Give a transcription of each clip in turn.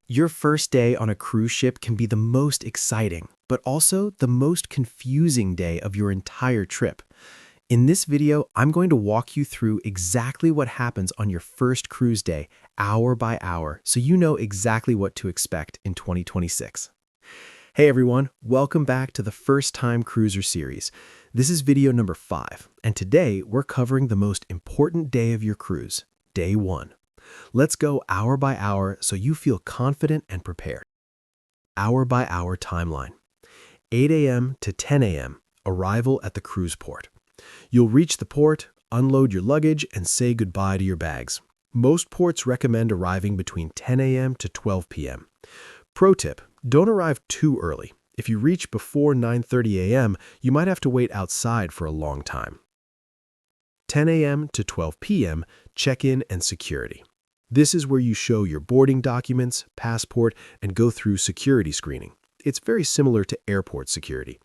Your first day on a cruise ship can be the most exciting, but also the most confusing day of your entire trip. In this video, I'm going to walk you through exactly what happens on your first cruise day, hour by hour, so you know exactly what to expect in 2026. Hey everyone, welcome back to the First Time Cruiser series. This is video number 5, and today we're covering the most important day of your cruise, day 1. Let's go hour by hour so you feel confident and prepared. Hour by hour timeline. 8 a.m. to 10 a.m. Arrival at the cruise port. You'll reach the port, unload your luggage, and say goodbye to your bags. Most ports recommend arriving between 10 a.m. to 12 p.m. Pro tip, don't arrive too early. If you reach before 9:30 a.m., you might have to wait outside for a long time. 10 a.m. to 12 p.m. Check-in and security. This is where you show your boarding documents, passport, and go through security screening. It's very similar to airport security.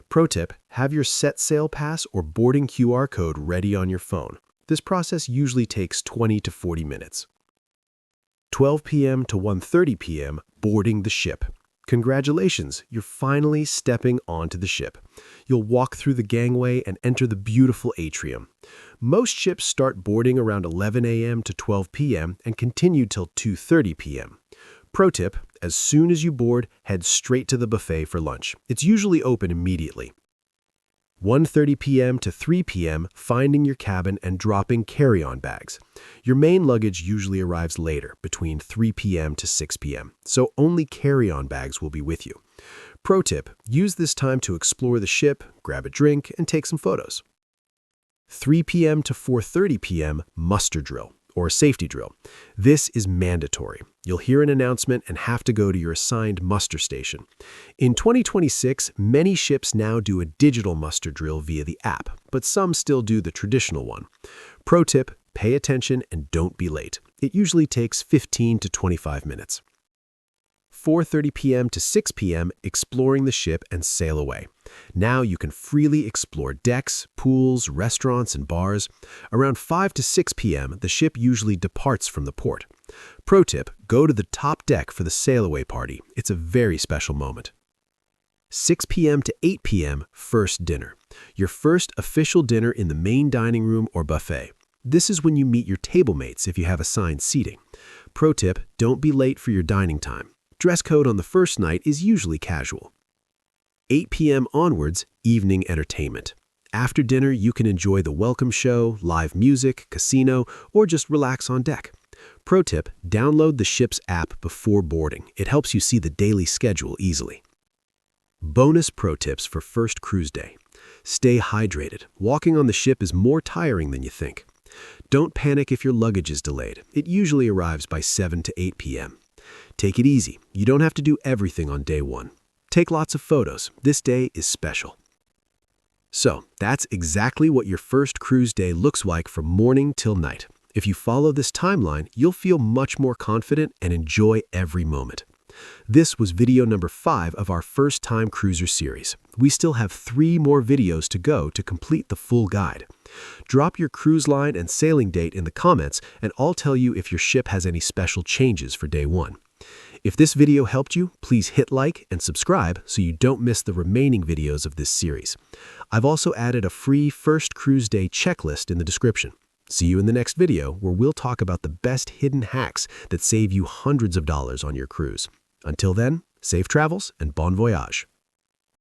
Pro tip, have your set sail pass or boarding QR code ready on your phone. This process usually takes 20 to 40 minutes. 12 p.m. to 1:30 p.m. Boarding the ship. Congratulations, you're finally stepping onto the ship. You'll walk through the gangway and enter the beautiful atrium. Most ships start boarding around 11 a.m. to 12 p.m. and continue till 2:30 p.m. Pro tip, as soon as you board, head straight to the buffet for lunch. It's usually open immediately. 1:30 p.m. to 3 p.m. Finding your cabin and dropping carry-on bags. Your main luggage usually arrives later, between 3 p.m. to 6 p.m., so only carry-on bags will be with you. Pro tip, use this time to explore the ship, grab a drink, and take some photos. 3 p.m. to 4:30 p.m. Muster drill, or safety drill. This is mandatory. You'll hear an announcement and have to go to your assigned muster station. In 2026, many ships now do a digital muster drill via the app, but some still do the traditional one. Pro tip, pay attention and don't be late. It usually takes 15 to 25 minutes. 4:30 p.m. to 6 p.m. Exploring the ship and sail away. Now you can freely explore decks, pools, restaurants, and bars. Around 5 to 6 p.m., the ship usually departs from the port. Pro tip, go to the top deck for the sail away party. It's a very special moment. 6 p.m. to 8 p.m. First dinner. Your first official dinner in the main dining room or buffet. This is when you meet your table mates if you have assigned seating. Pro tip, don't be late for your dining time. Dress code on the first night is usually casual. 8 p.m. onwards, evening entertainment. After dinner, you can enjoy the welcome show, live music, casino, or just relax on deck. Pro tip, download the ship's app before boarding. It helps you see the daily schedule easily. Bonus pro tips for first cruise day. Stay hydrated. Walking on the ship is more tiring than you think. Don't panic if your luggage is delayed. It usually arrives by 7 to 8 p.m. Take it easy. You don't have to do everything on day 1. Take lots of photos. This day is special. So, that's exactly what your first cruise day looks like from morning till night. If you follow this timeline, you'll feel much more confident and enjoy every moment. This was video number 5 of our First Time Cruiser series. We still have 3 more videos to go to complete the full guide. Drop your cruise line and sailing date in the comments, and I'll tell you if your ship has any special changes for day 1. If this video helped you, please hit like and subscribe so you don't miss the remaining videos of this series. I've also added a free first cruise day checklist in the description. See you in the next video where we'll talk about the best hidden hacks that save you hundreds of dollars on your cruise. Until then, safe travels and bon voyage.